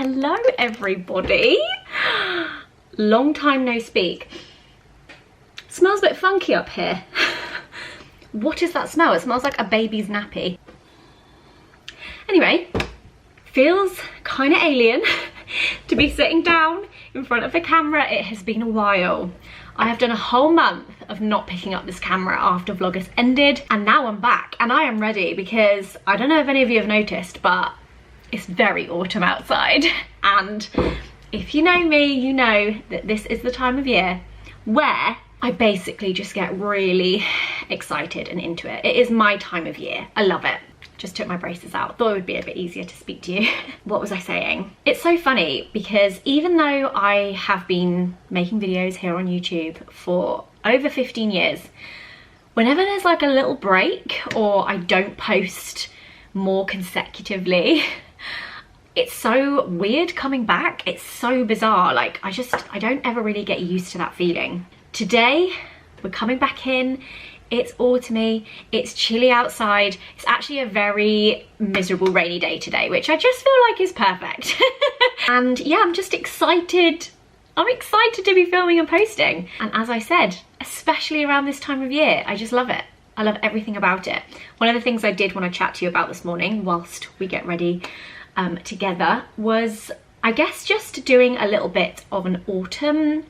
Hello everybody. Long time no speak. Smells a bit funky up here. What is that smell? It smells like a baby's nappy. Anyway, feels kind of alien to be sitting down in front of the camera. It has been a while. I have done a whole month of not picking up this camera after Vlogmas ended, and now I'm back and I am ready because I don't know if any of you have noticed, but it's very autumn outside. And if you know me, you know that this is the time of year where I basically just get really excited and into it. It is my time of year. I love it. Just took my braces out. Thought it would be a bit easier to speak to you. What was I saying? It's so funny because even though I have been making videos here on YouTube for over 15 years, whenever there's like a little break or I don't post more consecutively, it's so weird coming back. It's so bizarre. Like I don't ever really get used to that feeling. Today, we're coming back in. It's autumny, it's chilly outside. It's actually a very miserable rainy day today, which I just feel like is perfect. And yeah, I'm just excited. I'm excited to be filming and posting. And as I said, especially around this time of year, I just love it. I love everything about it. One of the things I did want to chat to you about this morning whilst we get ready together was, I guess, just doing a little bit of an autumn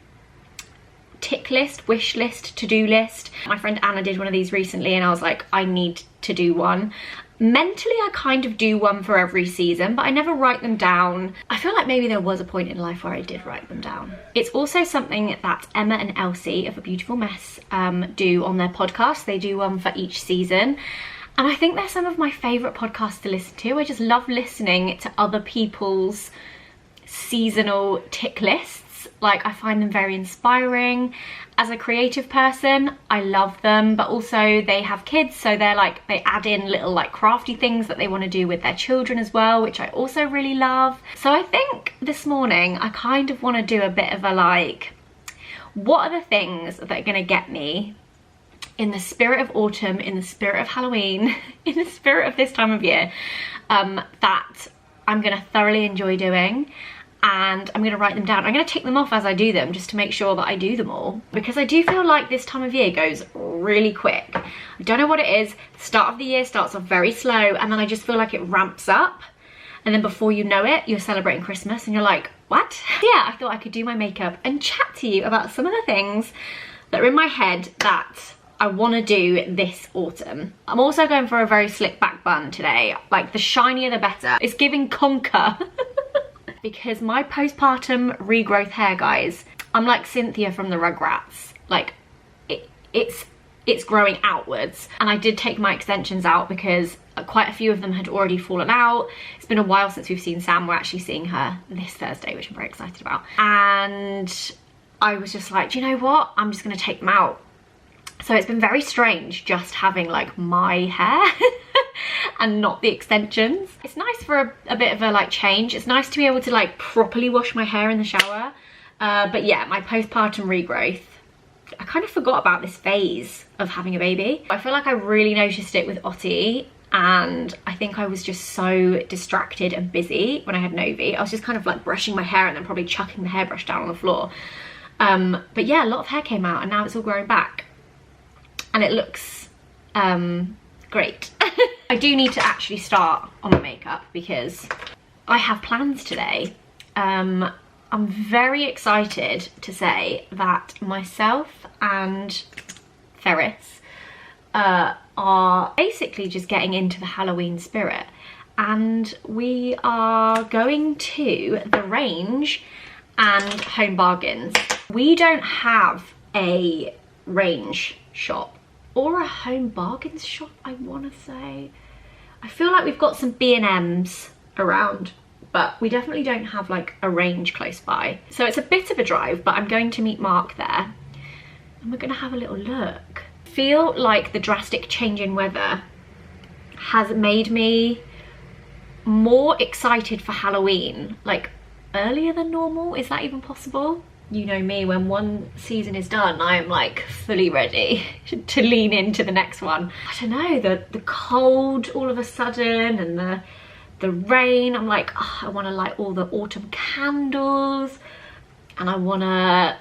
tick list, wish list, to-do list. My friend Anna did one of these recently and I was like, I need to do one. Mentally, I kind of do one for every season, but I never write them down. I feel like maybe there was a point in life where I did write them down. It's also something that Emma and Elsie of A Beautiful Mess do on their podcast. They do one for each season. And I think they're some of my favourite podcasts to listen to. I just love listening to other people's seasonal tick lists. Like, I find them very inspiring. As a creative person, I love them, but also they have kids, so they're like, they add in little like crafty things that they want to do with their children as well, which I also really love. So I think this morning I kind of want to do a bit of a like, what are the things that are going to get me in the spirit of autumn, in the spirit of Halloween, in the spirit of this time of year, that I'm going to thoroughly enjoy doing. And I'm going to write them down. I'm going to tick them off as I do them just to make sure that I do them all, because I do feel like this time of year goes really quick. I don't know what it is. The start of the year starts off very slow and then I just feel like it ramps up, and then before you know it, you're celebrating Christmas and you're like, what? Yeah, I thought I could do my makeup and chat to you about some of the things that are in my head that I want to do this autumn. I'm also going for a very slick back bun today. Like, the shinier the better. It's giving conker. Because my postpartum regrowth hair, guys, I'm like Cynthia from the Rugrats. Like, it's growing outwards. And I did take my extensions out because quite a few of them had already fallen out. It's been a while since we've seen Sam. We're actually seeing her this Thursday, which I'm very excited about. And I was just like, do you know what? I'm just gonna take them out. So it's been very strange just having like my hair and not the extensions. It's nice for a bit of a like change. It's nice to be able to like properly wash my hair in the shower. But yeah, my postpartum regrowth, I kind of forgot about this phase of having a baby. I feel like I really noticed it with Ottie, and I think I was just so distracted and busy when I had Novi. I was just kind of like brushing my hair and then probably chucking the hairbrush down on the floor. But yeah, a lot of hair came out and now it's all growing back. And it looks great. I do need to actually start on my makeup because I have plans today. I'm very excited to say that myself and Ferris are basically just getting into the Halloween spirit, and we are going to the Range and Home Bargains. We don't have a Range shop or a Home Bargains shop, I want to say. I feel like we've got some B&Ms around, but we definitely don't have like a Range close by. So it's a bit of a drive, but I'm going to meet Mark there and we're going to have a little look. I feel like the drastic change in weather has made me more excited for Halloween, like earlier than normal. Is that even possible? You know me, when one season is done, I am like fully ready to lean into the next one. I don't know, the cold all of a sudden and the the rain. I'm like, oh, I want to light all the autumn candles, and I want to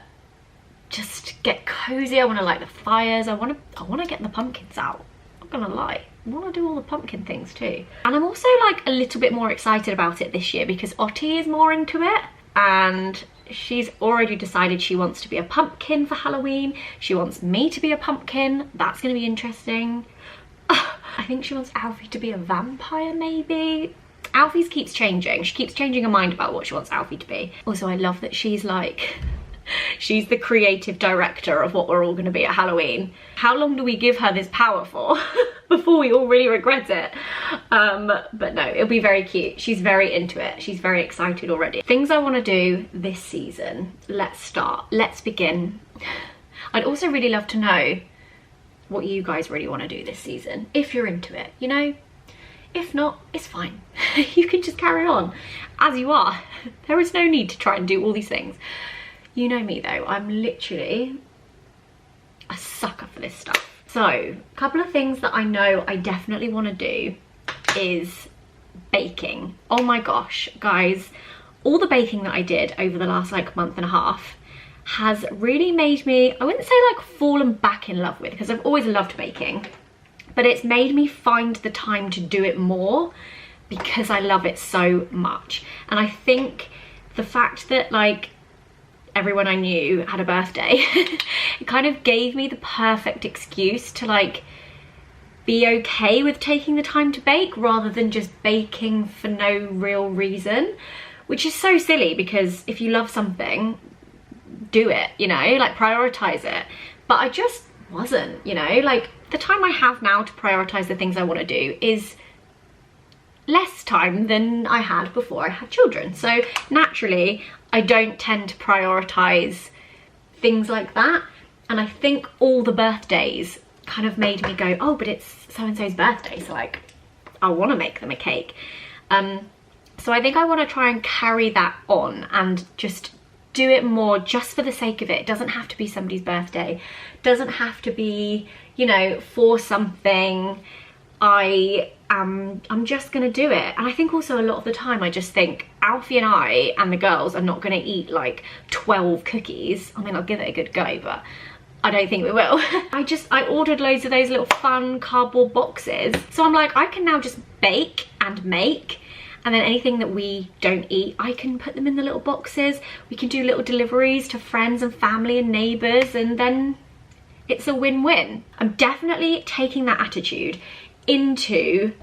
just get cozy. I want to light the fires. I want to get the pumpkins out. I'm not gonna lie, I want to do all the pumpkin things too. And I'm also like a little bit more excited about it this year because Ottie is more into it, and she's already decided she wants to be a pumpkin for Halloween. She wants me to be a pumpkin. That's gonna be interesting. I think she wants Alfie to be a vampire, maybe. Alfie's keeps changing. She keeps changing her mind about what she wants Alfie to be. Also, I love that she's like, she's the creative director of what we're all gonna be at Halloween. How long do we give her this power for before we all really regret it? But no, it'll be very cute. She's very into it. She's very excited already. Things I wanna do this season. Let's start. Let's begin. I'd also really love to know what you guys really wanna do this season, if you're into it, you know? If not, it's fine. You can just carry on as you are. There is no need to try and do all these things. You know me though, I'm literally a sucker for this stuff. So, a couple of things that I know I definitely want to do is baking. Oh my gosh, guys, all the baking that I did over the last like month and a half has really made me, I wouldn't say like fallen back in love with, because I've always loved baking, but it's made me find the time to do it more because I love it so much. And I think the fact that like everyone I knew had a birthday, it kind of gave me the perfect excuse to like be okay with taking the time to bake rather than just baking for no real reason, which is so silly because if you love something, do it, you know, like prioritize it. But I just wasn't, you know, like the time I have now to prioritize the things I want to do is less time than I had before I had children. So naturally, I don't tend to prioritize things like that. And I think all the birthdays kind of made me go, oh, but it's so-and-so's birthday, so like, I want to make them a cake. So I think I want to try and carry that on and just do it more just for the sake of it. It doesn't have to be somebody's birthday. Doesn't have to be, you know, for something. I'm just gonna do it. And I think also a lot of the time I just think Alfie and I and the girls are not gonna eat like 12 cookies. I mean, I'll give it a good go, but I don't think we will. I ordered loads of those little fun cardboard boxes. So I'm like, I can now just bake and make, and then anything that we don't eat, I can put them in the little boxes. We can do little deliveries to friends and family and neighbors, and then it's a win-win. I'm definitely taking that attitude into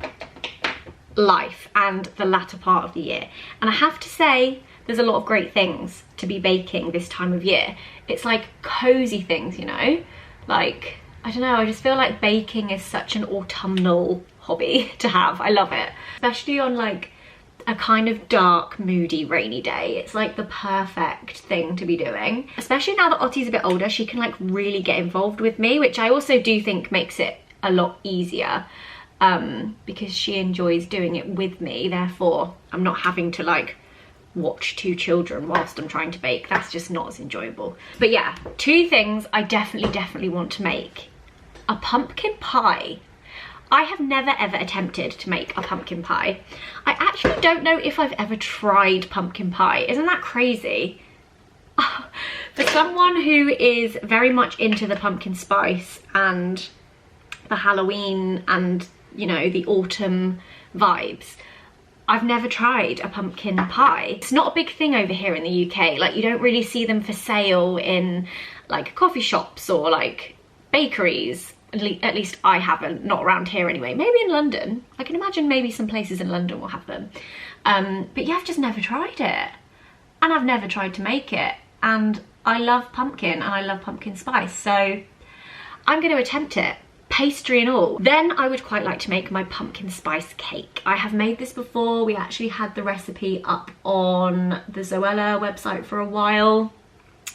life and the latter part of the year. And I have to say, there's a lot of great things to be baking this time of year. It's like cozy things, you know? Like, I don't know, I just feel like baking is such an autumnal hobby to have. I love it. Especially on like a kind of dark, moody, rainy day. It's like the perfect thing to be doing. Especially now that Ottie's a bit older, she can like really get involved with me, which I also do think makes it a lot easier. Because she enjoys doing it with me, therefore I'm not having to like watch two children whilst I'm trying to bake. That's just not as enjoyable. But yeah, two things I definitely want to make. A pumpkin pie. I have never ever attempted to make a pumpkin pie. I actually don't know if I've ever tried pumpkin pie. Isn't that crazy? For someone who is very much into the pumpkin spice and the Halloween and, you know, the autumn vibes, I've never tried a pumpkin pie. It's not a big thing over here in the UK. Like, you don't really see them for sale in like coffee shops or like bakeries. At least I haven't, not around here anyway. Maybe in London. I can imagine maybe some places in London will have them. But yeah, I've just never tried it. And I've never tried to make it. And I love pumpkin and I love pumpkin spice. So I'm going to attempt it. Pastry and all. Then I would quite like to make my pumpkin spice cake. I have made this before. We actually had the recipe up on the Zoella website for a while.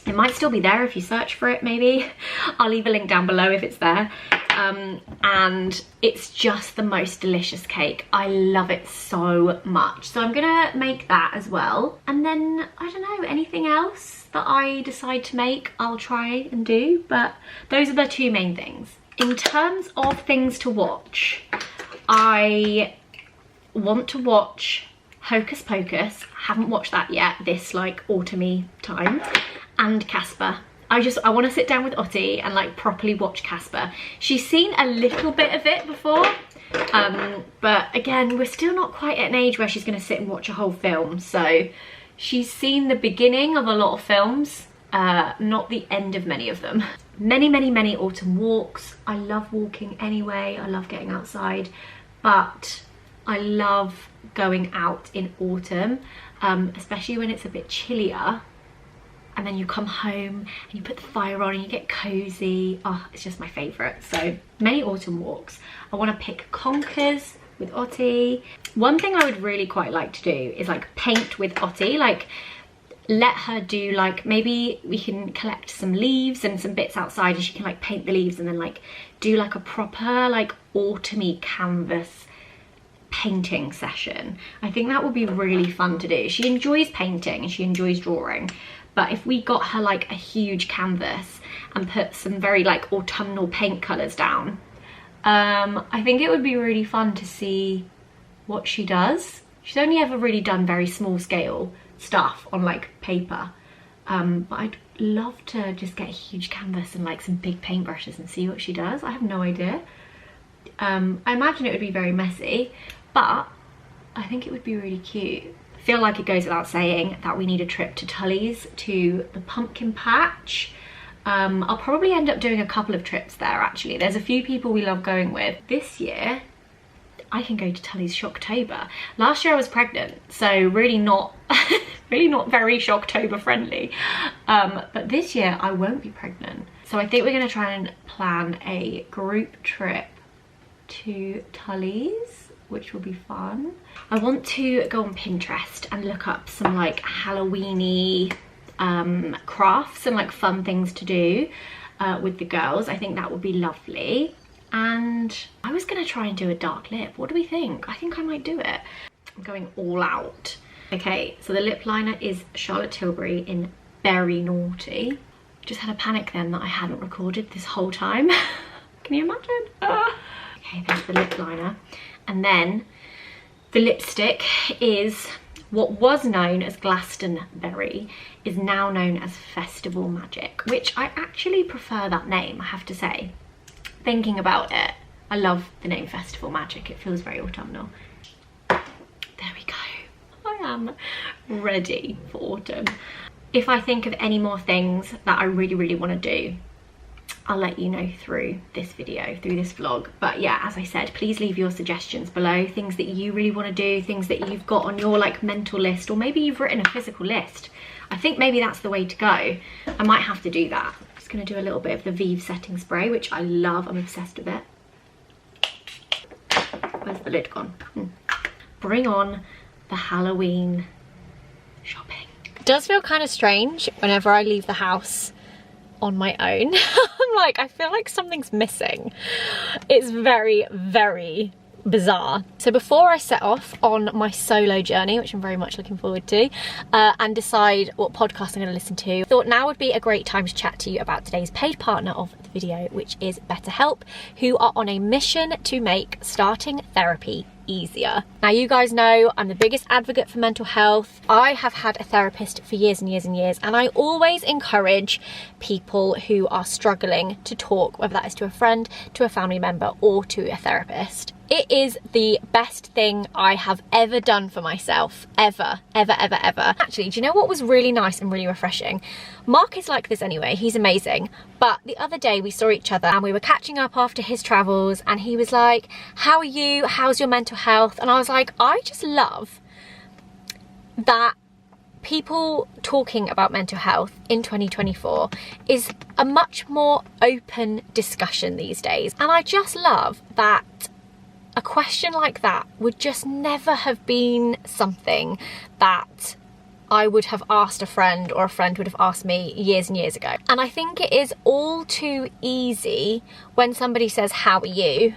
It might still be there if you search for it, maybe. I'll leave a link down below if it's there. And it's just the most delicious cake. I love it so much. So I'm gonna make that as well. And then, I don't know, anything else that I decide to make, I'll try and do. But those are the two main things. In terms of things to watch, I want to watch Hocus Pocus, haven't watched that yet this like autumny time, and Casper. I want to sit down with Otti and like properly watch Casper. She's seen a little bit of it before, but again, we're still not quite at an age where she's going to sit and watch a whole film. So she's seen the beginning of a lot of films, not the end of many of them. Many autumn walks. I love walking anyway. I love getting outside, but I love going out in autumn, especially when it's a bit chillier. And then you come home and you put the fire on and you get cozy. Oh, it's just my favourite. So many autumn walks. I want to pick conkers with Otti. One thing I would really quite like to do is like paint with Otti. Like let her do like, maybe we can collect some leaves and some bits outside and she can like paint the leaves and then like do like a proper like autumny canvas painting session. I think that would be really fun to do. She enjoys painting and she enjoys drawing. But if we got her like a huge canvas and put some very like autumnal paint colours down, I think it would be really fun to see what she does. She's only ever really done very small scale stuff on like paper. But I'd love to just get a huge canvas and like some big paintbrushes and see what she does. I have no idea. I imagine it would be very messy, but I think it would be really cute. I feel like it goes without saying that we need a trip to Tully's, to the pumpkin patch. I'll probably end up doing a couple of trips there actually. There's a few people we love going with. This year, I can go to Tully's Shocktober. Last year I was pregnant, so really not, really not very Shocktober friendly. But this year I won't be pregnant. So I think we're gonna try and plan a group trip to Tully's, which will be fun. I want to go on Pinterest and look up some like Halloween-y crafts and like fun things to do with the girls. I think that would be lovely. And I was gonna try and do a dark lip. What do we think? I think I might do it. I'm going all out. Okay, so the lip liner is Charlotte Tilbury in Berry Naughty. Just had a panic then that I hadn't recorded this whole time. Can you imagine? Okay, there's the lip liner. And then the lipstick is what was known as Glastonbury, is now known as Festival Magic, which I actually prefer that name, I have to say. Thinking about it, I love the name Festival Magic. It feels very autumnal. There we go. I am ready for autumn. If I think of any more things that I really want to do, I'll let you know through this video, through this vlog. But yeah, as I said, please leave your suggestions below, things that you really want to do, things that you've got on your like mental list, or maybe you've written a physical list. I think maybe that's the way to go. I might have to do that. I'm just going to do a little bit of the Vive setting spray, which I love. I'm obsessed with it. Where's the lid gone? Bring on the Halloween shopping. It does feel kind of strange whenever I leave the house on my own. I'm like, I feel like something's missing. It's very bizarre. So before I set off on my solo journey, which I'm very much looking forward to, and decide what podcast I'm going to listen to, I thought now would be a great time to chat to you about today's paid partner of the video, which is BetterHelp, who are on a mission to make starting therapy easier. Now, you guys know I'm the biggest advocate for mental health. I have had a therapist for years and years and years, and I always encourage people who are struggling to talk, whether that is to a friend, to a family member, or to a therapist. It is the best thing I have ever done for myself, ever. Actually, do you know what was really nice and really refreshing? Mark is like this anyway, he's amazing. But the other day we saw each other and we were catching up after his travels, and he was like, how are you? How's your mental health? And I was like, I just love that people talking about mental health in 2024 is a much more open discussion these days. And I just love that a question like that would just never have been something that I would have asked a friend, or a friend would have asked me years and years ago. And I think it is all too easy when somebody says, how are you?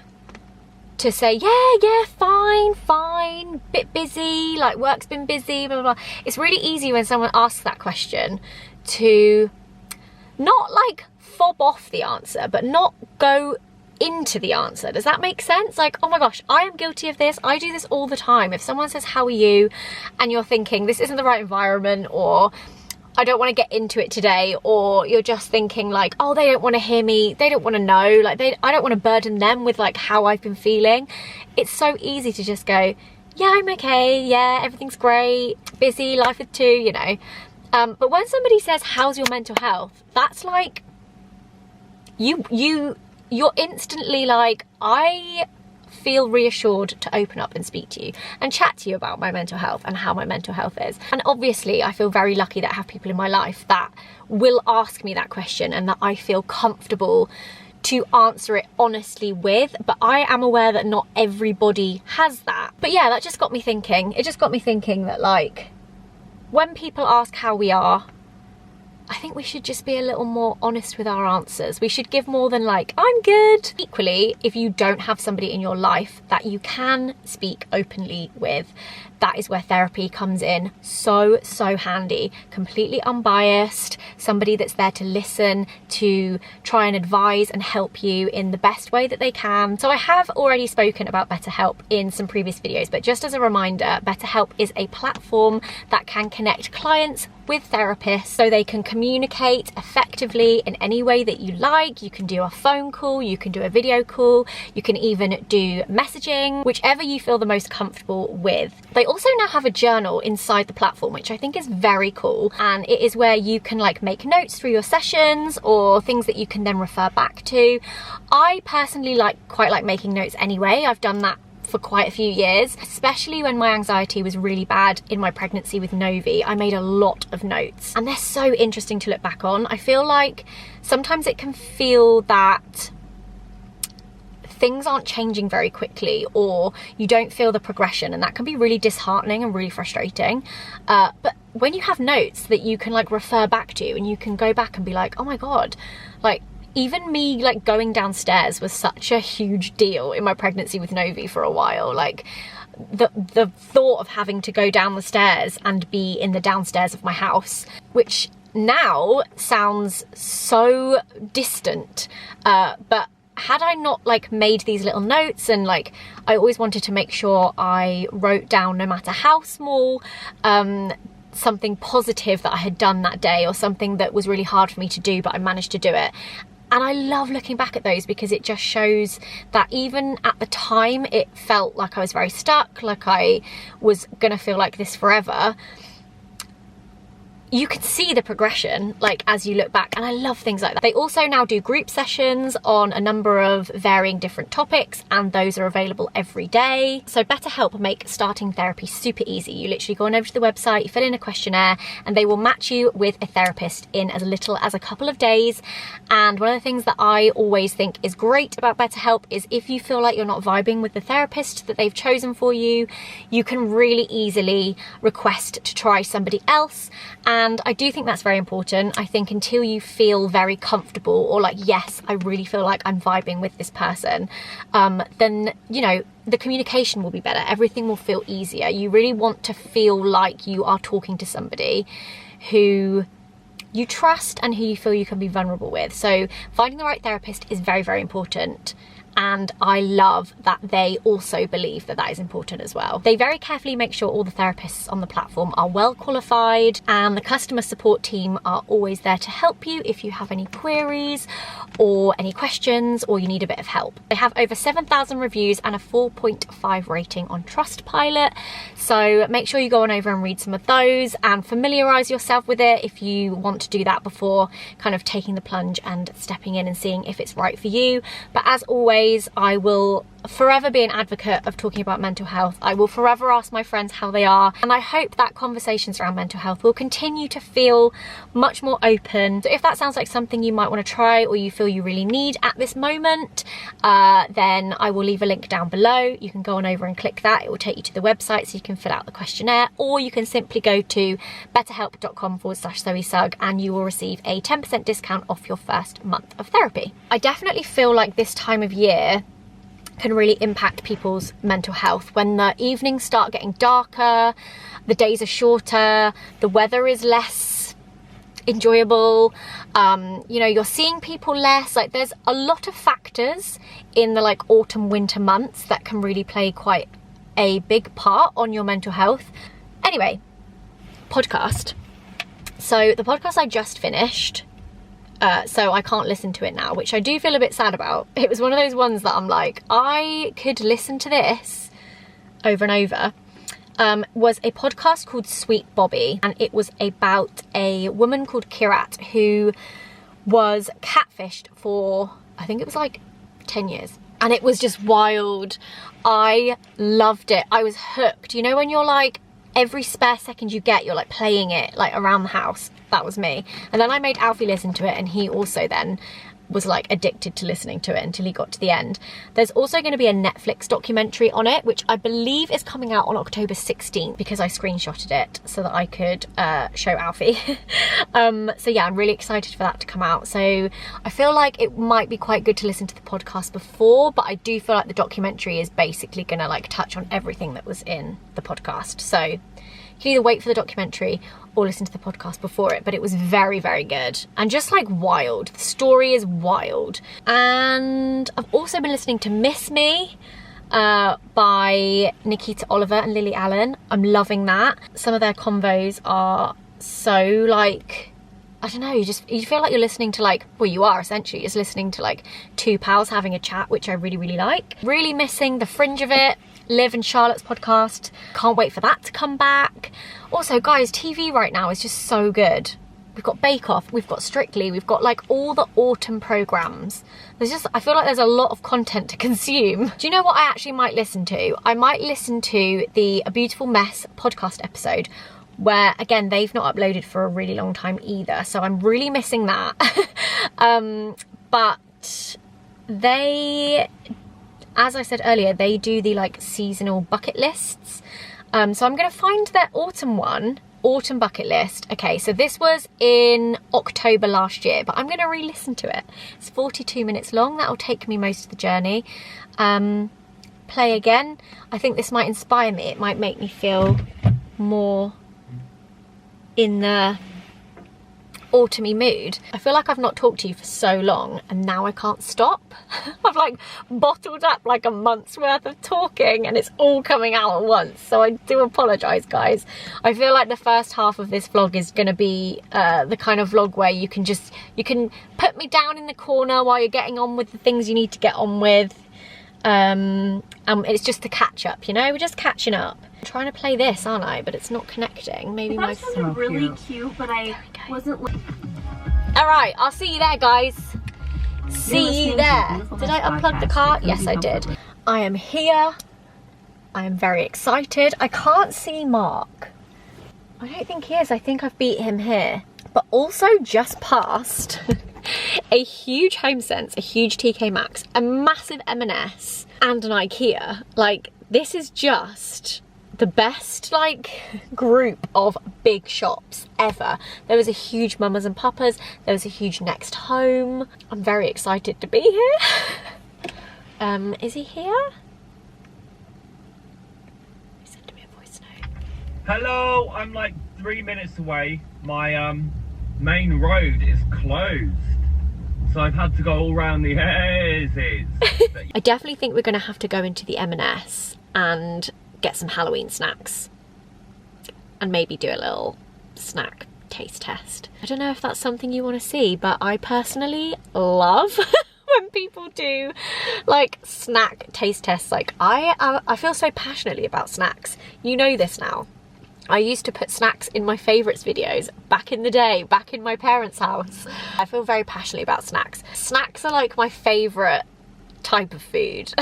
To say, yeah, fine, bit busy, like work's been busy, blah, blah, blah. It's really easy when someone asks that question to not like fob off the answer, but not go into the answer. Does that make sense? Like, oh my gosh, I am guilty of this. I do this all the time. If someone says, how are you? And you're thinking, this isn't the right environment, or I don't want to get into it today, or you're just thinking like, oh, they don't want to hear me, they don't want to know, like I don't want to burden them with like how I've been feeling. It's so easy to just go, yeah, I'm okay, yeah, everything's great, busy, life with two, you know. But when somebody says, how's your mental health? That's like, you're instantly like, I feel reassured to open up and speak to you and chat to you about my mental health and how my mental health is. And obviously I feel very lucky that I have people in my life that will ask me that question and that I feel comfortable to answer it honestly with, but I am aware that not everybody has that. But yeah, that just got me thinking. It just got me thinking that like, when people ask how we are, I think we should just be a little more honest with our answers. We should give more than like, I'm good. Equally, if you don't have somebody in your life that you can speak openly with, that is where therapy comes in so handy. Completely unbiased, somebody that's there to listen, to try and advise and help you in the best way that they can. So I have already spoken about BetterHelp in some previous videos, but just as a reminder, BetterHelp is a platform that can connect clients with therapists so they can communicate effectively in any way that you like. You can do a phone call, you can do a video call, you can even do messaging, whichever you feel the most comfortable with. They also now have a journal inside the platform, which I think is very cool, and it is where you can like make notes through your sessions or things that you can then refer back to. I personally quite like making notes anyway. I've done that for quite a few years, especially when my anxiety was really bad in my pregnancy with Novi. I made a lot of notes and they're so interesting to look back on. I feel like sometimes it can feel that things aren't changing very quickly, or you don't feel the progression, and that can be really disheartening and really frustrating. But when you have notes that you can like refer back to, and you can go back and be like, oh my god, like even me like going downstairs was such a huge deal in my pregnancy with Novi for a while. Like the thought of having to go down the stairs and be in the downstairs of my house, which now sounds so distant, but had I not like made these little notes, and like I always wanted to make sure I wrote down, no matter how small, something positive that I had done that day, or something that was really hard for me to do but I managed to do it. And I love looking back at those because it just shows that even at the time it felt like I was very stuck, like I was gonna feel like this forever. You can see the progression like as you look back, and I love things like that. They also now do group sessions on a number of varying different topics, and those are available every day. So BetterHelp make starting therapy super easy. You literally go on over to the website, you fill in a questionnaire, and they will match you with a therapist in as little as a couple of days. And one of the things that I always think is great about BetterHelp is if you feel like you're not vibing with the therapist that they've chosen for you, you can really easily request to try somebody else. And I do think that's very important. I think until you feel very comfortable, or like, yes, I really feel like I'm vibing with this person, then, you know, the communication will be better. Everything will feel easier. You really want to feel like you are talking to somebody who you trust and who you feel you can be vulnerable with. So finding the right therapist is very important. And I love that they also believe that that is important as well. They very carefully make sure all the therapists on the platform are well qualified, and the customer support team are always there to help you if you have any queries or any questions, or you need a bit of help. They have over 7,000 reviews and a 4.5 rating on Trustpilot. So make sure you go on over and read some of those and familiarize yourself with it if you want to do that before kind of taking the plunge and stepping in and seeing if it's right for you. But as always, I will forever be an advocate of talking about mental health. I will forever ask my friends how they are, and I hope that conversations around mental health will continue to feel much more open. So if that sounds like something you might want to try, or you feel you really need at this moment, then I will leave a link down below. You can go on over and click that. It will take you to the website so you can fill out the questionnaire, or you can simply go to betterhelp.com/Zoe Sugg and you will receive a 10% discount off your first month of therapy. I definitely feel like this time of year can really impact people's mental health. When the evenings start getting darker, the days are shorter, the weather is less enjoyable. You know, you're seeing people less. Like, there's a lot of factors in the like autumn winter months that can really play quite a big part on your mental health. Anyway, podcast. So the podcast I just finished, so I can't listen to it now, which I do feel a bit sad about. It was one of those ones that I'm like, I could listen to this over and over. Was a podcast called Sweet Bobby, and it was about a woman called Kirat who was catfished for, I think it was like 10 years. And it was just wild. I loved it. I was hooked. You know when you're like, every spare second you get, you're like playing it like around the house. That was me. And then I made Alfie listen to it, and he also then was like addicted to listening to it until he got to the end. There's also going to be a Netflix documentary on it, which I believe is coming out on October 16th, because I screenshotted it so that I could show Alfie. So yeah, I'm really excited for that to come out. So I feel like it might be quite good to listen to the podcast before, but I do feel like the documentary is basically going to like touch on everything that was in the podcast. So you can either wait for the documentary or listen to the podcast before it, but it was very, very good and just like wild. The story is wild. And I've also been listening to Miss Me by Nikita Oliver and Lily Allen. I'm loving that. Some of their convos are so like, I don't know, you feel like you're listening to like, well, you are essentially just listening to like two pals having a chat, which I really, really like. Really missing the fringe of it. Liv and Charlotte's podcast. Can't wait for that to come back. Also, guys, TV right now is just so good. We've got Bake Off, we've got Strictly, we've got like all the autumn programmes. I feel like there's a lot of content to consume. Do you know what I actually might listen to? I might listen to the A Beautiful Mess podcast episode, where again, they've not uploaded for a really long time either. So I'm really missing that. But they, as I said earlier, they do the like seasonal bucket lists. So I'm going to find their autumn bucket list. Okay, so this was in October last year, but I'm going to re-listen to it. It's 42 minutes long. That'll take me most of the journey. Play again. I think this might inspire me. It might make me feel more in the autumny mood. I feel like I've not talked to you for so long, and now I can't stop. I've like bottled up like a month's worth of talking, and it's all coming out at once, so I do apologise, guys. I feel like the first half of this vlog is going to be the kind of vlog where you can put me down in the corner while you're getting on with the things you need to get on with. It's just to catch up, you know, we're just catching up. I'm trying to play this, aren't I? But it's not connecting. Maybe my phone. Really cute, but I wasn't. All right, I'll see you there, guys. See you there. Did I unplug the car? Yes, I did. I am here. I am very excited. I can't see Mark. I don't think he is. I think I've beat him here. But also just past a huge HomeSense, a huge TK Maxx, a massive M&S, and an IKEA. Like, this is just the best like group of big shops ever. There was a huge Mamas and Papas, there was a huge Next Home. I'm very excited to be here. Is he here? He sent me a voice note. Hello, I'm like 3 minutes away. My main road is closed, so I've had to go all around the edges. I definitely think we're gonna have to go into the M&S and get some Halloween snacks and maybe do a little snack taste test. I don't know if that's something you want to see, but I personally love when people do like snack taste tests. Like I feel so passionately about snacks. You know this now. I used to put snacks in my favourites videos back in the day, back in my parents' house. I feel very passionately about snacks. Snacks are like my favourite type of food.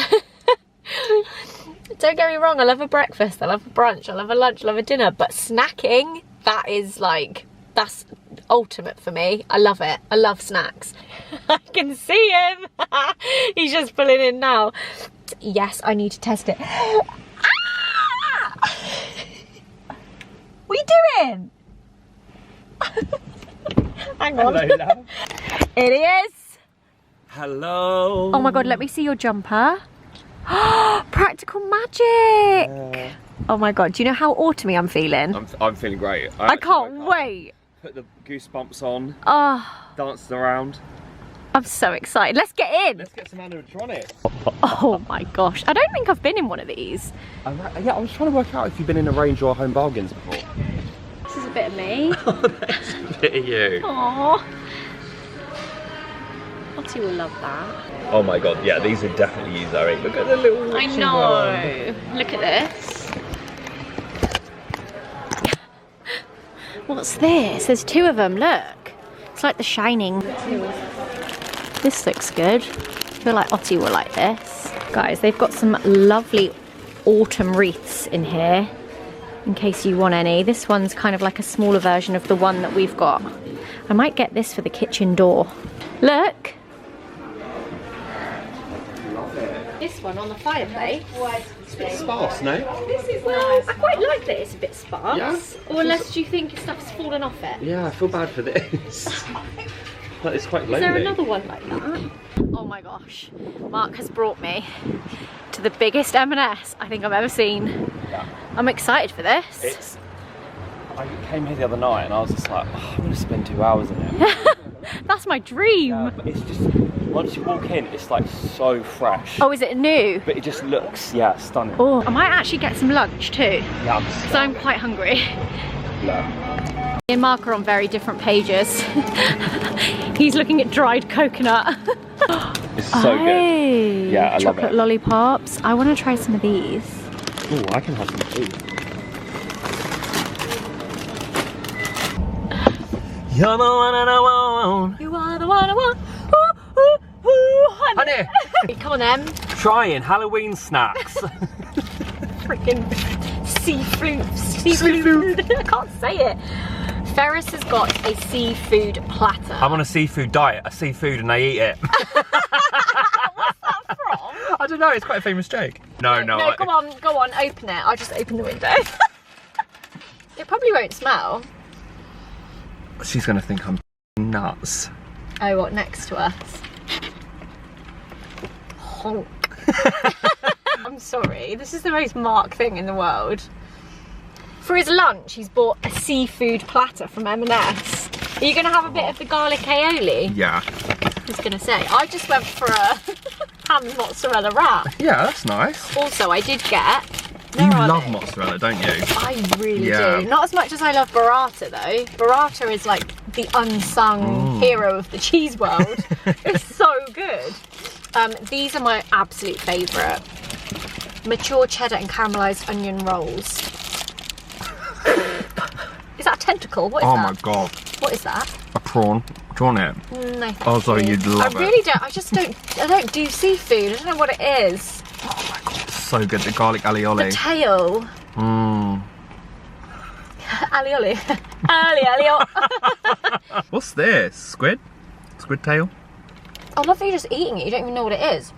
Don't get me wrong, I love a breakfast, I love a brunch, I love a lunch, I love a dinner, but snacking, that is like, that's ultimate for me. I love it. I love snacks. I can see him. He's just pulling in now. Yes, I need to test it. Ah! What are you doing? Hang on. Hello, love. It is. Hello. Oh my god, let me see your jumper. Practical magic. Oh my god, do you know how autumny I'm feeling? I'm feeling great. I can't wait. put the goosebumps on, Oh, dancing around. I'm so excited. Let's get in. Let's get some animatronics. Oh my gosh. I don't think I've been in one of these. Yeah, I was trying to work out if you've been in a Range or Home Bargains before. This is a bit of me. Oh, that's a bit of you. Aww. Lottie will love that. Oh my god, yeah, these are definitely you, Zoe. Look at the little... I know. Look at this. What's this? There's two of them, look. It's like The Shining. This looks good. I feel like Ottie will like this. Guys, they've got some lovely autumn wreaths in here, in case you want any. This one's kind of like a smaller version of the one that we've got. I might get this for the kitchen door. Look! This one on the fireplace. It's a bit sparse, no? This is nice. I quite like that it's a bit sparse. Yeah. Or unless you think stuff's fallen off it. Yeah, I feel bad for this. But it's quite lonely. Is there another one like that? Oh my gosh. Mark has brought me to the biggest M&S I think I've ever seen. Yeah. I'm excited for this. I came here the other night and I was just like, oh, I'm going to spend 2 hours in it. That's my dream. Yeah, but it's just, once you walk in, it's like so fresh. Oh, is it new? But it just looks, yeah, stunning. Oh, I might actually get some lunch too. Yeah, Because I'm quite hungry. Yeah. Me and Mark are on very different pages. He's looking at dried coconut. It's so good. Yeah, I love it. Chocolate lollipops. I want to try some of these. Oh, I can have some too. You're the one I want. You are the one I want. Ooh, ooh, ooh, Honey. Come on then. Trying Halloween snacks. Freaking seafood. I can't say it. Ferris has got a seafood platter. I'm on a seafood diet. I see food and I eat it. What's that from? I don't know, it's quite a famous joke. No, No, come on, go on, open it. I'll just open the window. It probably won't smell. She's gonna think I'm nuts. Oh, what, next to us? Honk. I'm sorry, this is the most Mark thing in the world. For his lunch, he's bought a seafood platter from M&S. Are you going to have a bit of the garlic aioli? Yeah. I was going to say, I just went for a ham and mozzarella wrap. Yeah, that's nice. Also, I did get... You love mozzarella, don't you? I really do. Not as much as I love burrata, though. Burrata is like the unsung hero of the cheese world. It's so good. These are my absolute favourite. Mature cheddar and caramelised onion rolls. Is that a tentacle? What is that? Oh my god. What is that? A prawn. Do you want it? No, Oh, sorry, you'd love it. I really don't. I don't do seafood. I don't know what it is. Oh my god, it's so good. The garlic alioli. The tail. Mmm. Alioli. Alioli. What's this? Squid? Squid tail? I love that you're just eating it. You don't even know what it is.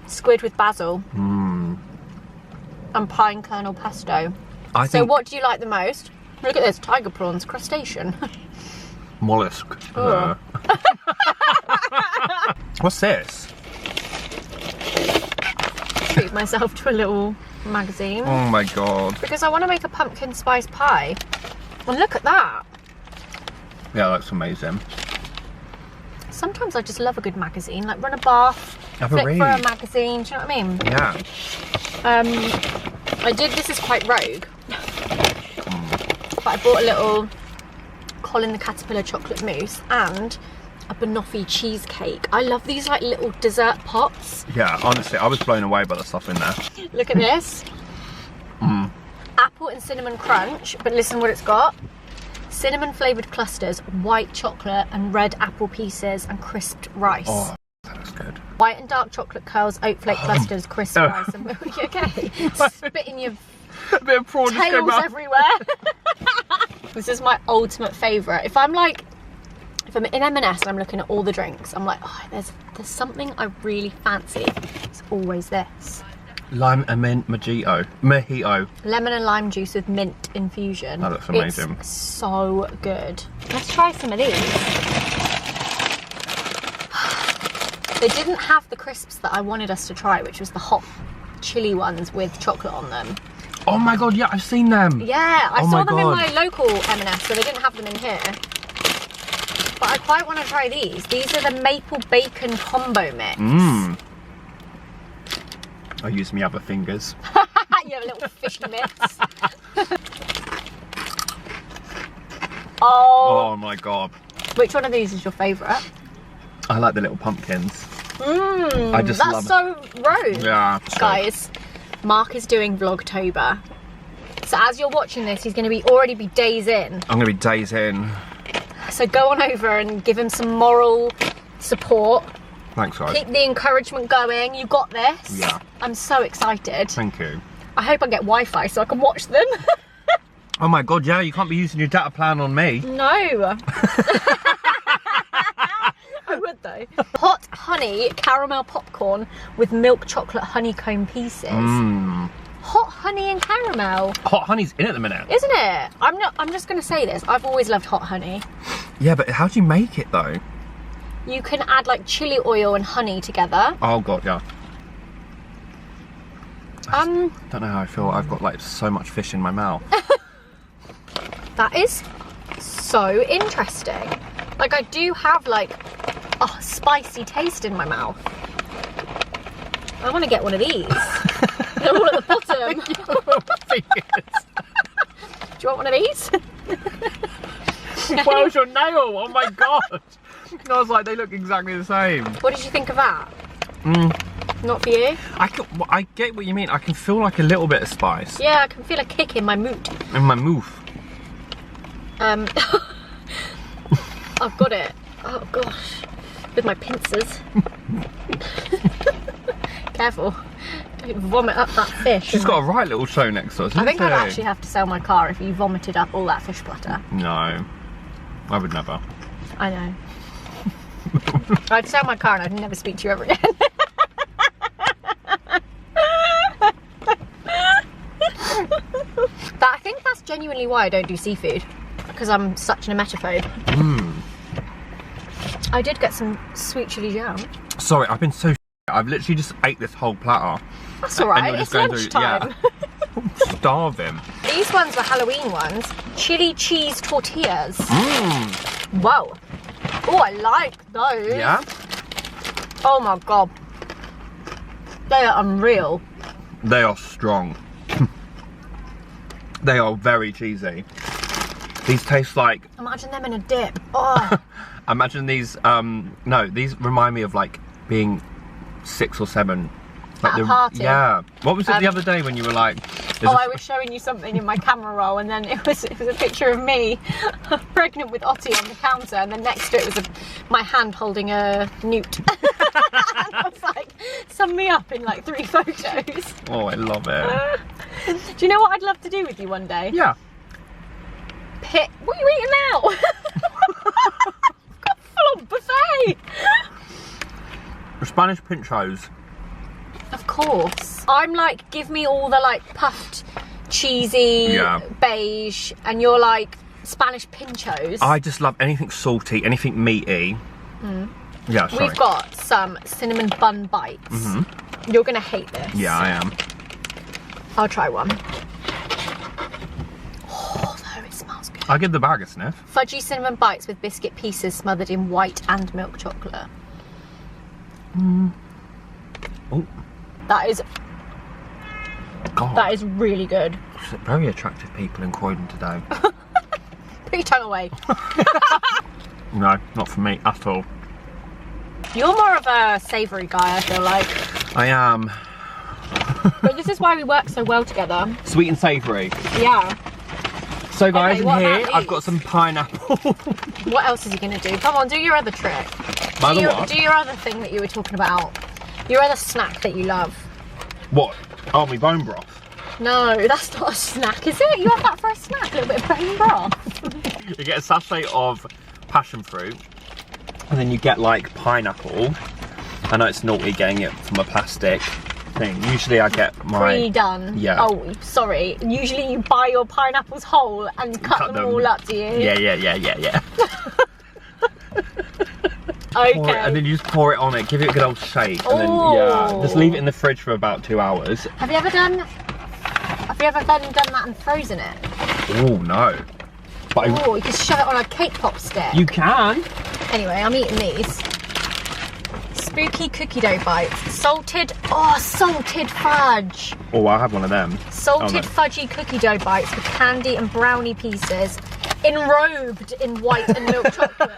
Squid with basil. Mmm. And pine kernel pesto. I So think what do you like the most? Look at this, tiger prawns, crustacean. mollusk. Oh. What's this? Treat myself to a little magazine. Oh my god. Because I want to make a pumpkin spice pie. And look at that. Yeah, that's amazing. Sometimes I just love a good magazine, like run a bath, Have a flick read. for a magazine, do you know what I mean? Yeah. This is quite rogue, but I bought a little Colin the Caterpillar chocolate mousse and a banoffee cheesecake. I love these like little dessert pots. Yeah, honestly, I was blown away by the stuff in there. Look at this. Apple and cinnamon crunch, but listen what it's got. Cinnamon flavoured clusters, white chocolate and red apple pieces and crisped rice. Oh, that's good. White and dark chocolate curls, oat flake clusters, crisped rice and milk. You okay? Spitting your A bit of prawn just came tails out. everywhere. This is my ultimate favourite. If I'm in M&S and I'm looking at all the drinks, I'm like, oh, there's something I really fancy. It's always this. Lime and mint mojito. Lemon and lime juice with mint infusion. That looks amazing. It's so good. Let's try some of these. They didn't have the crisps that I wanted us to try, which was the hot chili ones with chocolate on them. Oh my god, yeah, I've seen them. Yeah, I Oh saw my them in God. my local M&S, so they didn't have them in here. But I quite want to try these. These are the maple bacon combo mix. Mmm. I use my other fingers. You have a little fishy mix. Oh. Oh my god. Which one of these is your favourite? I like the little pumpkins. Mmm. I just that's so rogue. Yeah. Guys, Mark is doing Vlogtober. So as you're watching this, he's going to already be days in. I'm going to be days in. So go on over and give him some moral support. Thanks, guys. Keep the encouragement going. You got this. Yeah. I'm so excited. Thank you. I hope I get Wi-Fi so I can watch them. Oh my god, yeah, you can't be using your data plan on me. No. I would though. Hot honey caramel popcorn with milk chocolate honeycomb pieces. Mmm. Hot honey and caramel. Hot honey's in at the minute. Isn't it? I'm just gonna say this. I've always loved hot honey. Yeah, but how do you make it though? You can add like chili oil and honey together. Oh god, yeah. Um, Don't know how I feel. I've got like so much fish in my mouth. that is so interesting. Like I do have like a spicy taste in my mouth. I want to get one of these. They're all at the bottom. Do you want one of these? Where's your nail? Oh my god. I was like, they look exactly the same. What did you think of that? Mm. Not for you? I get what you mean. I can feel like a little bit of spice Yeah, I can feel a kick in my mood. in my mouth. I've got it. Oh gosh. With my pincers. Careful. Don't vomit up that fish. She's got a right little show next to us, I think isn't I'd she? actually have to sell my car if you vomited up all that fish splatter. No, I would never. I know. I'd sell my car and I'd never speak to you ever again. But I think that's genuinely why I don't do seafood. Because I'm such an emetophobe. Mm. I did get some sweet chili jam. Sorry, I've been so I've literally just ate this whole platter. That's alright, you're it's just going through- lunchtime. yeah. Starving. These ones were Halloween ones. Chili cheese tortillas. Mmm. Whoa. Oh, I like those. Yeah? Oh my god. They are unreal. They are strong. They are very cheesy. These taste like... Imagine them in a dip. Oh. Imagine these, no, these remind me of like being 6 or 7. Like At a party. Yeah. What was it the other day when you were like... Oh, I was showing you something in my camera roll, and then it was a picture of me pregnant with Ottie on the counter, and then next to it was my hand holding a newt. And I was like, sum me up in like 3 photos. Oh, I love it. Do you know what I'd love to do with you one day? Yeah. What are you eating now? Got full on buffet. Spanish pinchos. Of course. I'm like, give me all the like puffed, cheesy, beige, and you're like Spanish pinchos. I just love anything salty, anything meaty. Mm. Yeah, sorry. We've got some cinnamon bun bites. Mm-hmm. You're gonna hate this. Yeah, I am. I'll try one. Oh, though, it smells good. I'll give the bag a sniff. Fudgy cinnamon bites with biscuit pieces smothered in white and milk chocolate. Mm. Oh. That is... God. That is really good. Very attractive people in Croydon today. Put your tongue away. No, not for me at all. You're more of a savoury guy, I feel like. I am. But this is why we work so well together. Sweet and savoury. Yeah. So guys, Okay, in here about I've these? got some pineapple. What else is he going to do? Come on, do your other trick. My other what? Do your other thing that you were talking about. Your other snack that you love. What? Oh, my bone broth. No, that's not a snack, is it? You have that for a snack, a little bit of bone broth. You get a sachet of passion fruit, and then you get like pineapple. I know it's naughty getting it from a plastic thing. Usually I get my... Pre-done. Yeah. Oh, sorry. Usually you buy your pineapples whole and cut them all up, do you? Yeah. Okay. Pour it, and then you just pour it on it, give it a good old shake, and then just leave it in the fridge for about 2 hours. Have you ever done Have you ever then done that and frozen it? Oh no. But Oh, you can shove it on a cake pop stick. you can. Anyway, I'm eating these. Spooky cookie dough bites. Salted fudge. Oh, I'll have one of them. Salted fudgy cookie dough bites with candy and brownie pieces, enrobed in white and milk chocolate.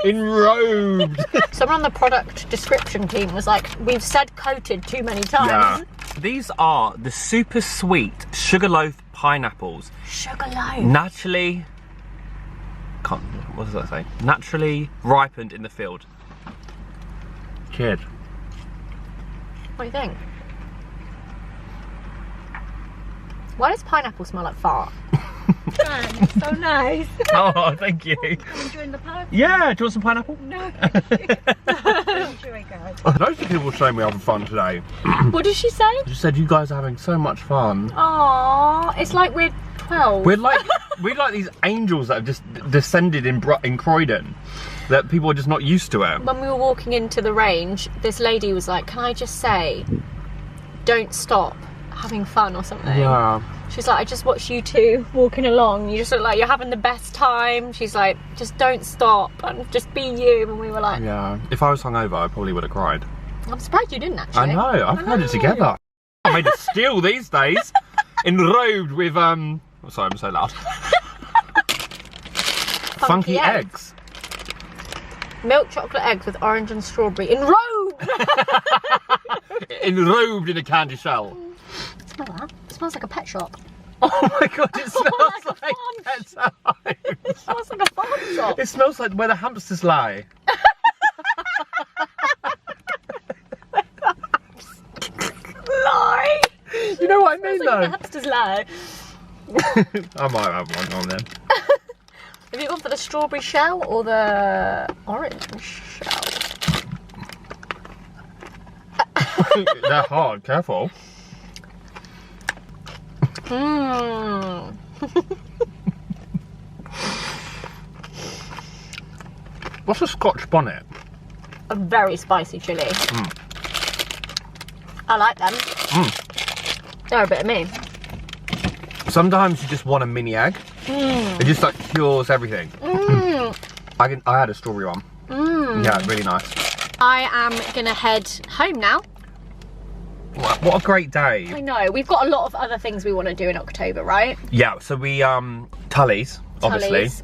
Enrobed. Someone on the product description team was like, we've said coated too many times. Yeah. These are the super sweet sugarloaf pineapples. Sugarloaf. Naturally, what does that say? Naturally ripened in the field. Cheers. What do you think? Why does pineapple smell like fart? So nice. Oh, thank you. Enjoying the pub? Yeah, do you want some pineapple? No, thank you. Sure I go. Loads of people saying we're having fun today. What did she say? She said you guys are having so much fun. Aww, it's like we're 12. We're like these angels that have just descended in Croydon. That people are just not used to it. When we were walking into the range, this lady was like, can I just say, don't stop having fun or something? Yeah. She's like, I just watched you two walking along. You just look like you're having the best time. She's like, just don't stop and just be you. And we were like, Yeah. If I was hungover, I probably would have cried. I'm surprised you didn't actually. I know. I've heard it together. I made a steal these days. Enrobed with oh, sorry, I'm so loud. Funky eggs. Milk chocolate eggs with orange and strawberry. Enrobed! Enrobed in a candy shell. Smell that? It smells like a pet shop. Oh my god, it smells like a like Pets Home. It smells like a farm shop. It smells like where the hamsters lie. Lie! You know what I mean Like though? the hamsters lie. I might have one on then. Have you gone for the strawberry shell or the orange shell? They're hard, careful. Mmm. What's a Scotch bonnet? A very spicy chilli. I like them. They're a bit of me. Sometimes you just want a mini egg. It just like cures everything. I had a strawberry one. Yeah, really nice. I am gonna head home now. What a great day. I know, we've got a lot of other things we want to do in October, right? Yeah, so we Tully's, obviously. Tully's.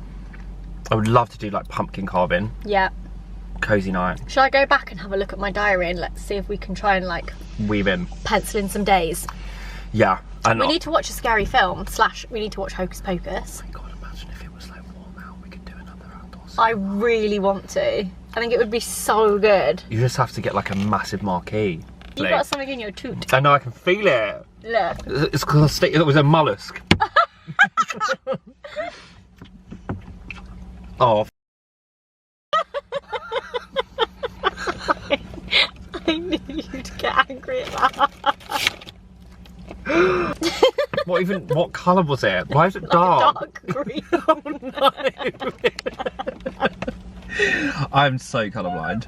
I would love to do like pumpkin carving. Yeah. Cozy night. Shall I go back and have a look at my diary and let's see if we can try and like Weave in. pencil in some days? Yeah. And We need to watch a scary film, / we need to watch Hocus Pocus. God, imagine if it was like warm out, we could do another outdoors. I really want to. I think it would be so good. You just have to get like a massive marquee. You got something in your tooth. I know, I can feel it. Look. It's because it was a mollusk. Oh. I knew you'd get angry at that. What colour was it? Why is it dark? Dark green. Oh no. I'm so colourblind.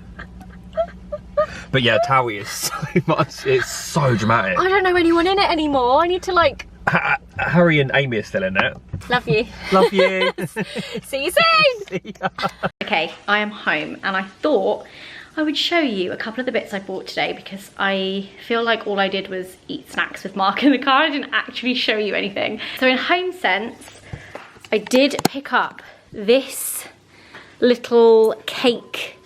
But yeah, Towie is so much, it's so dramatic. I don't know anyone in it anymore. I need to like... Harry and Amy are still in it. Love you. Love you. See you soon. See ya. Okay, I am home and I thought I would show you a couple of the bits I bought today because I feel like all I did was eat snacks with Mark in the car. I didn't actually show you anything. So in Home Sense, I did pick up this little cake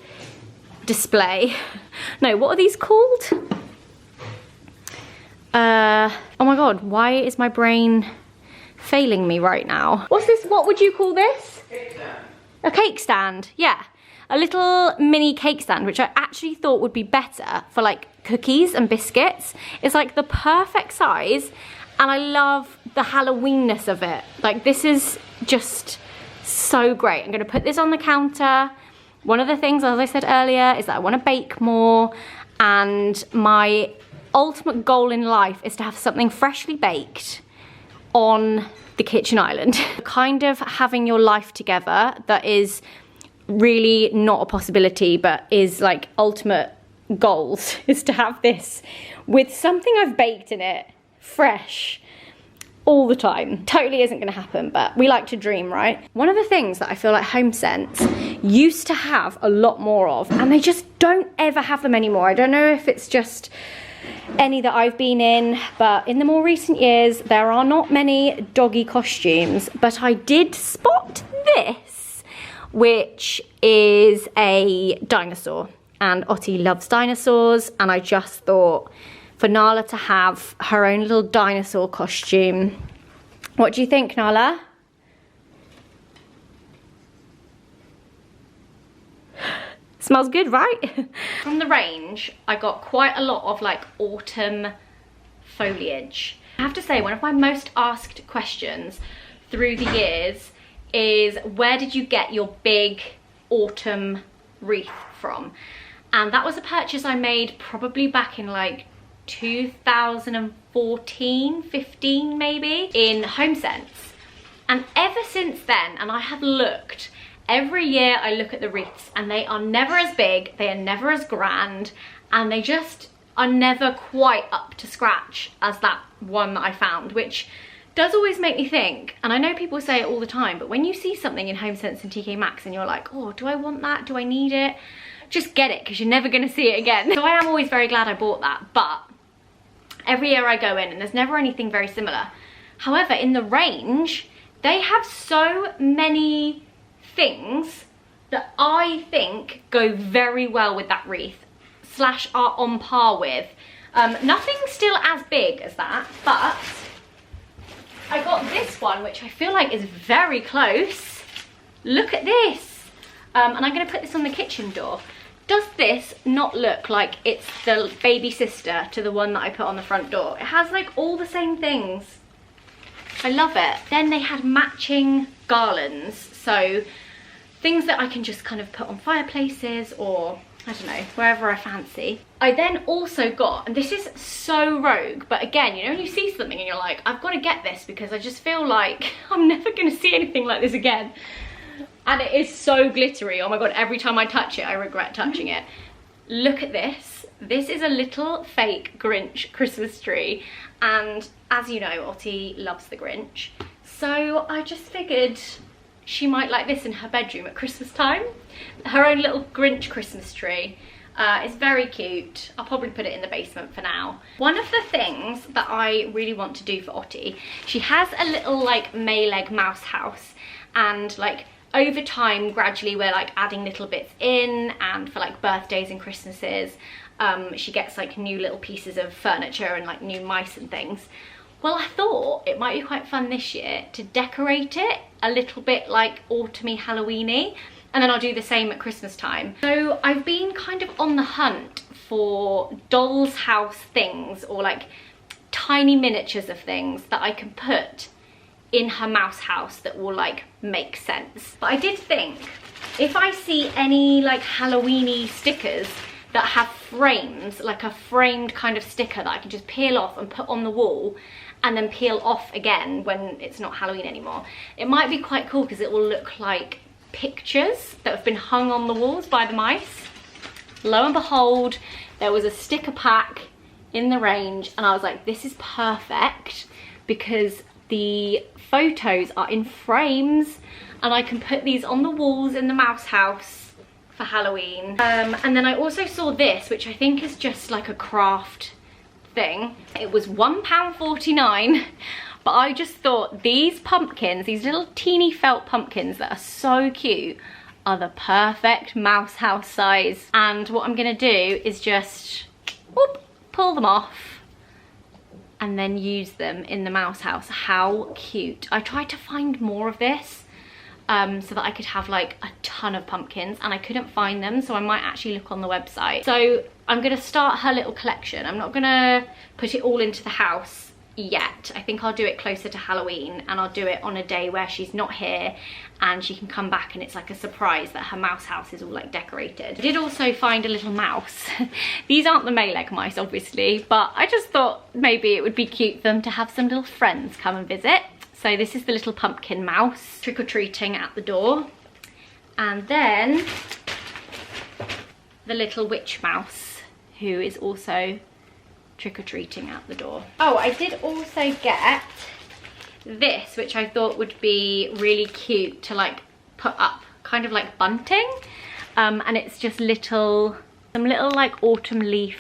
display. No, what are these called? Oh my god, why is my brain failing me right now? What's this? What would you call this? Cake stand. A cake stand, yeah. A little mini cake stand, which I actually thought would be better for like cookies and biscuits. It's like the perfect size and I love the Halloweenness of it. Like this is just so great. I'm gonna put this on the counter. One of the things, as I said earlier, is that I wanna bake more and my ultimate goal in life is to have something freshly baked on the kitchen island. Kind of having your life together that is really not a possibility, but is like ultimate goals is to have this with something I've baked in it, fresh, all the time. Totally isn't gonna happen, but we like to dream, right? One of the things that I feel like HomeSense used to have a lot more of, and they just don't ever have them anymore. I don't know if it's just any that I've been in, but in the more recent years, there are not many doggy costumes, but I did spot this, which is a dinosaur, and Otti loves dinosaurs, and I just thought for Nala to have her own little dinosaur costume. What do you think, Nala? Smells good, right? From the range, I got quite a lot of like autumn foliage. I have to say, one of my most asked questions through the years is, where did you get your big autumn wreath from? And that was a purchase I made probably back in like 2014, 15 maybe, in HomeSense. And ever since then, and I have looked, every year I look at the wreaths and they are never as big, they are never as grand, and they just are never quite up to scratch as that one that I found, which does always make me think, and I know people say it all the time, but when you see something in HomeSense and TK Maxx and you're like, oh, do I want that? Do I need it? Just get it, because you're never gonna see it again. So I am always very glad I bought that, but every year I go in and there's never anything very similar. However, in the range, they have so many things that I think go very well with that wreath, slash are on par with. Nothing still as big as that, but I got this one, which I feel like is very close. Look at this. And I'm gonna put this on the kitchen door. Does this not look like it's the baby sister to the one that I put on the front door? It has like all the same things. I love it. Then they had matching garlands, so things that I can just kind of put on fireplaces or, I don't know, wherever I fancy. I then also got, and this is so rogue, but again, you know when you see something and you're like, I've got to get this because I just feel like I'm never going to see anything like this again. And it is so glittery. Oh my God, every time I touch it, I regret touching it. Look at this. This is a little fake Grinch Christmas tree. And as you know, Otti loves the Grinch. So I just figured she might like this in her bedroom at Christmas time. Her own little Grinch Christmas tree. It's very cute. I'll probably put it in the basement for now. One of the things that I really want to do for Otti, she has a little like Mayleg mouse house, and like over time, gradually we're like adding little bits in, and for like birthdays and Christmases, she gets like new little pieces of furniture and like new mice and things. Well, I thought it might be quite fun this year to decorate it a little bit like autumny Halloweeny, and then I'll do the same at Christmas time. So I've been kind of on the hunt for doll's house things, or like tiny miniatures of things that I can put in her mouse house that will like make sense. But I did think, if I see any like Halloweeny stickers that have frames, like a framed kind of sticker that I can just peel off and put on the wall and then peel off again when it's not Halloween anymore, it might be quite cool because it will look like pictures that have been hung on the walls by the mice. Lo and behold, there was a sticker pack in the range, and I was like, this is perfect because the photos are in frames and I can put these on the walls in the mouse house for Halloween. And then I also saw this, which I think is just like a craft thing. It was £1.49, but I just thought these pumpkins, these little teeny felt pumpkins that are so cute, are the perfect mouse house size. And what I'm gonna do is just whoop, pull them off and then use them in the mouse house. How cute. I tried to find more of this so that I could have like a ton of pumpkins, and I couldn't find them, so I might actually look on the website. So I'm gonna start her little collection. I'm not gonna put it all into the house yet. I think I'll do it closer to Halloween, and I'll do it on a day where she's not here and she can come back and it's like a surprise that her mouse house is all like decorated. I did also find a little mouse. These aren't the Mayleg mice obviously, but I just thought maybe it would be cute for them to have some little friends come and visit. So this is the little pumpkin mouse trick-or-treating at the door, and then the little witch mouse who is also trick-or-treating out the door. Oh, I did also get this, which I thought would be really cute to like put up, kind of like bunting. And it's just some little like autumn leaf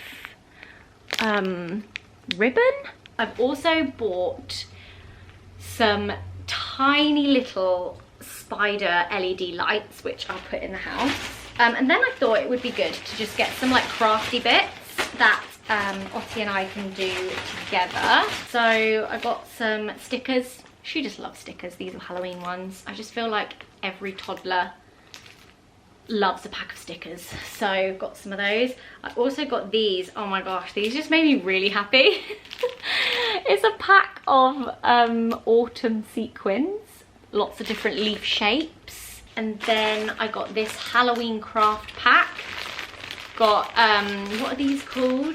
ribbon. I've also bought some tiny little spider LED lights, which I'll put in the house. And then I thought it would be good to just get some like crafty bits that Ottie and I can do together. So I got some stickers. She just loves stickers. These are Halloween ones. I just feel like every toddler loves a pack of stickers, so I've got some of those. I also got these. Oh my gosh, these just made me really happy. It's a pack of autumn sequins, lots of different leaf shapes. And then I got this Halloween craft pack. Got what are these called?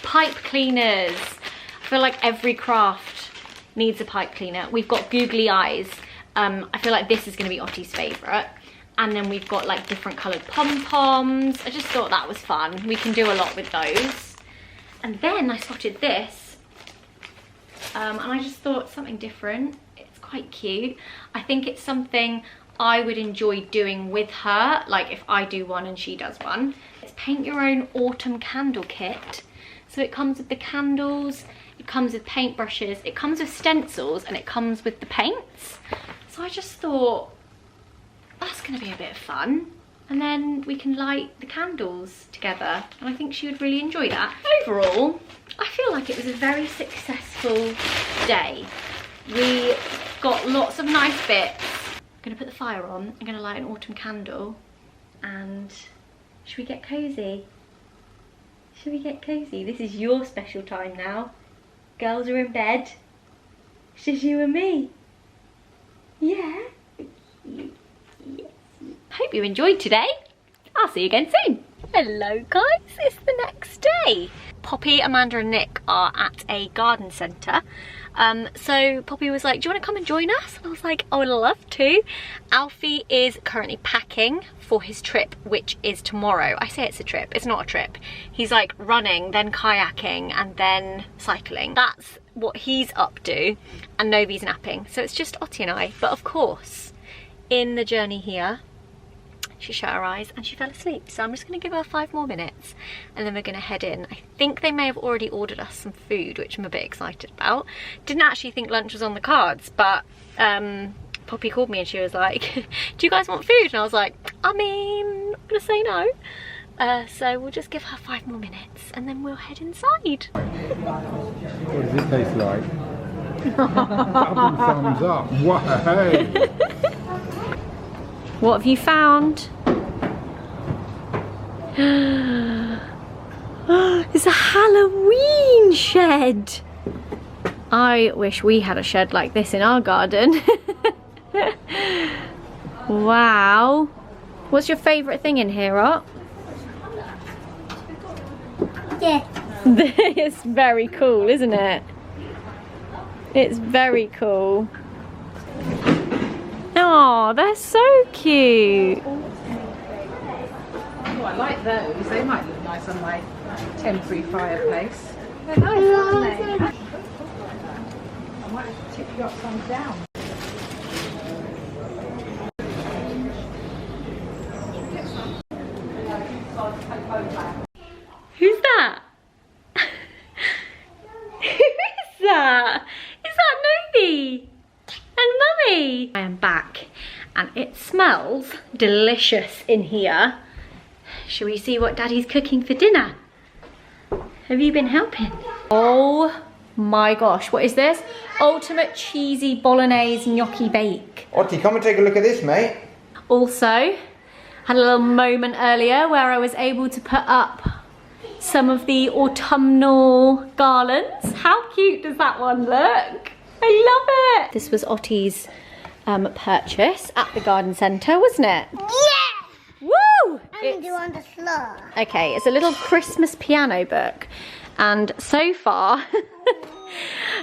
Pipe cleaners. I feel like every craft needs a pipe cleaner. We've got googly eyes. I feel like this is going to be Ottie's favourite. And then we've got like different coloured pom-poms. I just thought that was fun. We can do a lot with those. And then I spotted this. And I just thought something different. It's quite cute. I think it's something I would enjoy doing with her. Like if I do one and she does one. It's paint your own autumn candle kit. So it comes with the candles. It comes with paintbrushes. It comes with stencils. And it comes with the paints. So I just thought, that's going to be a bit of fun, and then we can light the candles together, and I think she would really enjoy that. Overall, I feel like it was a very successful day. We got lots of nice bits. I'm going to put the fire on, I'm going to light an autumn candle, and should we get cozy? Should we get cozy? This is your special time now. Girls are in bed. It's just you and me. Yeah? Yes. Hope you enjoyed today. I'll see you again soon. Hello guys, it's the next day. Poppy, Amanda and Nick are at a garden centre. So Poppy was like, do you want to come and join us? And I was like, I would love to. Alfie is currently packing for his trip, which is tomorrow. I say it's a trip, it's not a trip. He's like running, then kayaking, and then cycling. That's what he's up to, and Novi's napping. So it's just Ottie and I. But of course, in the journey here, she shut her eyes and she fell asleep. So I'm just going to give her 5 more minutes and then we're going to head in. I think they may have already ordered us some food, which I'm a bit excited about. Didn't actually think lunch was on the cards, but Poppy called me and she was like, do you guys want food? And I was like, I mean, I'm not going to say no. So we'll just give her 5 more minutes and then we'll head inside. What does it taste like? Double thumbs up. Wow. What have you found? It's a Halloween shed. I wish we had a shed like this in our garden. Wow. What's your favourite thing in here, Ot? Yeah. It's very cool, isn't it? It's very cool. Oh, they're so cute. Oh, I like those. They might look nice on my temporary fireplace. They're nice, aren't they? I might have to tip you upside down. Who's that? Who is that? Is that Novi? And Mummy? I am back and it smells delicious in here. Shall we see what Daddy's cooking for dinner? Have you been helping? Oh my gosh, what is this? Ultimate cheesy bolognese gnocchi bake. Ottie, come and take a look at this, mate. Also, had a little moment earlier where I was able to put up some of the autumnal garlands. How cute does that one look? I love it. This was Ottie's purchase at the garden centre, wasn't it? Yeah! Woo! I'm gonna do on the floor. Okay, it's a little Christmas piano book. And so far,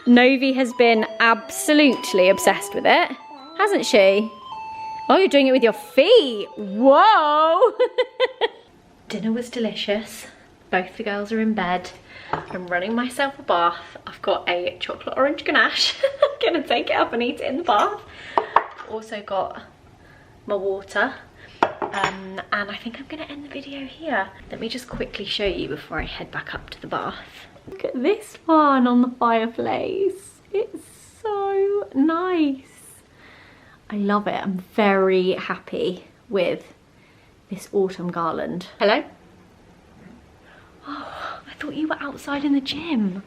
Novi has been absolutely obsessed with it, hasn't she? Oh, you're doing it with your feet. Whoa! Dinner was delicious. Both the girls are in bed. I'm running myself a bath. I've got a chocolate orange ganache. I'm gonna take it up and eat it in the bath. Also got my water. And I think I'm gonna end the video here. Let me just quickly show you before I head back up to the bath. Look at this one on the fireplace. It's so nice. I love it. I'm very happy with this autumn garland. Hello? Oh, I thought you were outside in the gym.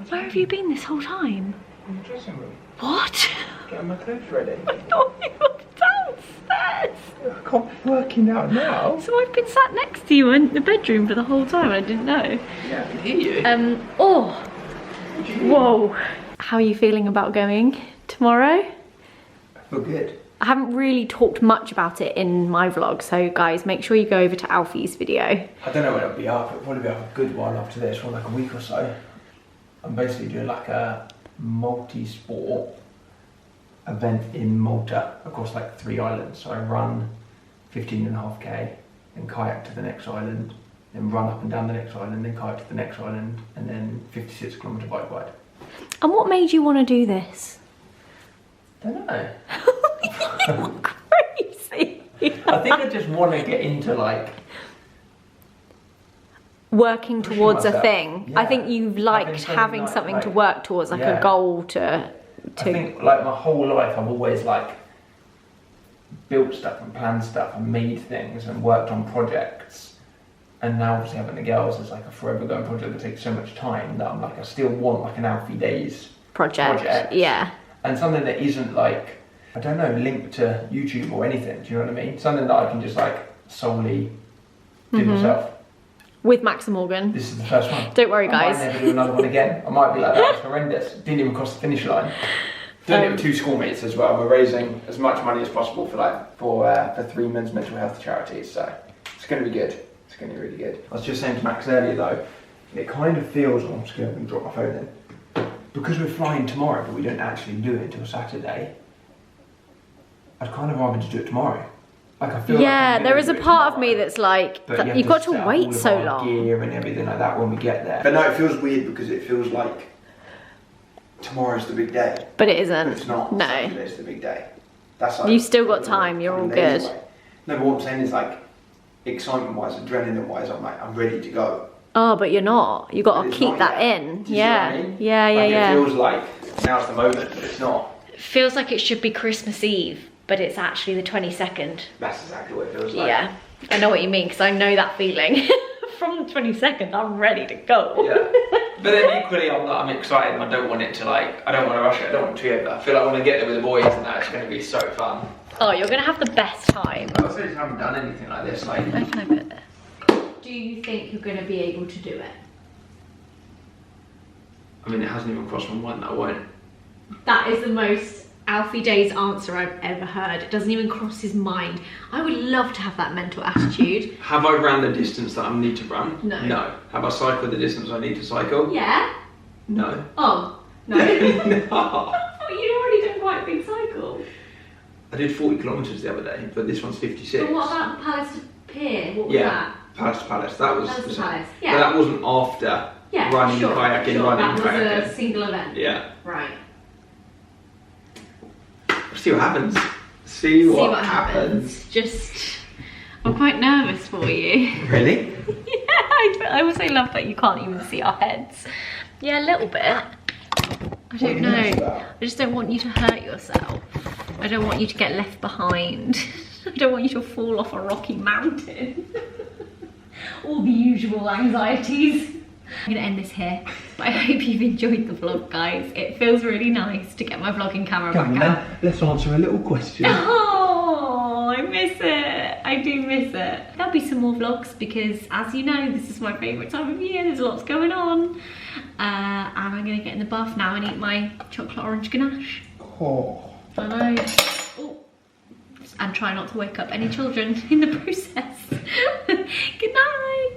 Where have you been this whole time? In the dressing room. What? Getting my clothes ready. I thought you were downstairs. I can't be working out now. So I've been sat next to you in the bedroom for the whole time. I didn't know. Yeah, I can hear you. Oh. Whoa. How are you feeling about going tomorrow? I feel good. I haven't really talked much about it in my vlog, so guys, make sure you go over to Alfie's video. I don't know when it'll be up. It'll probably be up a good while after this, for like a week or so. I'm basically doing like a multi-sport event in Malta across like 3 islands. So I run 15.5k, then kayak to the next island, then run up and down the next island, then kayak to the next island, and then 56km bike ride. And what made you want to do this? Don't know. You're crazy. I think I just want to get into like Working pushing towards a myself. thing. Yeah. I think you've liked something having like- something to like- work towards, like yeah. a goal to I think like my whole life I've always like built stuff and planned stuff and made things and worked on projects, and now obviously having the girls is like a forever going project that takes so much time that I'm like I still want like an Alfie Days project. Yeah. and something that isn't like, I don't know, linked to YouTube or anything, do you know what I mean? Something that I can just like solely do myself. With Max and Morgan. This is the first one. Don't worry, guys. I might never do another one again. I might be like, that was horrendous. Didn't even cross the finish line. Doing it with 2 schoolmates as well. We're raising as much money as possible for 3 men's mental health charities. So it's going to be good. It's going to be really good. I was just saying to Max earlier though, it kind of feels, I'm just going to drop my phone in. Because we're flying tomorrow, but we don't actually do it until Saturday. I'd kind of rather just do it tomorrow. Like I feel Yeah, like there is a part of me that's like, but you you've got set to up all wait of so our long. gear and everything like that when we get there. But no, it feels weird because it feels like tomorrow's the big day. But it But isn't. it's not. No. Saturday's the big day. That's like You've still got time, you're all good. Away. No, but what I'm saying is like excitement-wise, adrenaline-wise, I'm ready to go. Oh, but you're not. You got But to it's keep not that yet. in. Do you see Yeah. what I mean? Yeah, yeah, Like, yeah. It feels like now's the moment, but it's not. It feels like it should be Christmas Eve, but it's actually the 22nd. That's exactly what it feels like. Yeah, I know what you mean, because I know that feeling. From the 22nd, I'm ready to go. Yeah. But then equally, I'm excited and I don't want it to like, I don't want to rush it, I don't want to either. I feel like when I get there with the boys and that, it's going to be so fun. Oh, you're going to have the best time. I also just haven't done anything like this. Like, Where can I put this? Do you think you're going to be able to do it? I mean, it hasn't even crossed my mind that I won't. That is the most Alfie Days answer I've ever heard. It doesn't even cross his mind. I would love to have that mental attitude. Have I ran the distance that I need to run? No. No. Have I cycled the distance I need to cycle? Yeah? No. Oh, no. No. I thought you'd already done quite a big cycle. I did 40 kilometres the other day, but this one's 56. But what about the Palace to Pier? What was Yeah. that? Palace to Palace. That was. That was the Palace, But yeah. that wasn't after running, sure, kayaking, sure. running, That was kayaking. a single event. Yeah. Right. See what happens. See what happens. Just, I'm quite nervous for you. Really? Yeah, I also love that you can't even see our heads. Yeah, a little bit. I don't know. I just don't want you to hurt yourself. I don't want you to get left behind. I don't want you to fall off a rocky mountain. All the usual anxieties. I'm gonna end this here, but I hope you've enjoyed the vlog, guys. It feels really nice to get my vlogging camera back out. Let's answer a little question. Oh, I miss it. I do miss it. There'll be some more vlogs because, as you know, this is my favourite time of year. There's lots going on. And I'm going to get in the bath now and eat my chocolate orange ganache. Oh. I know. Oh. And try not to wake up any children in the process. Good night.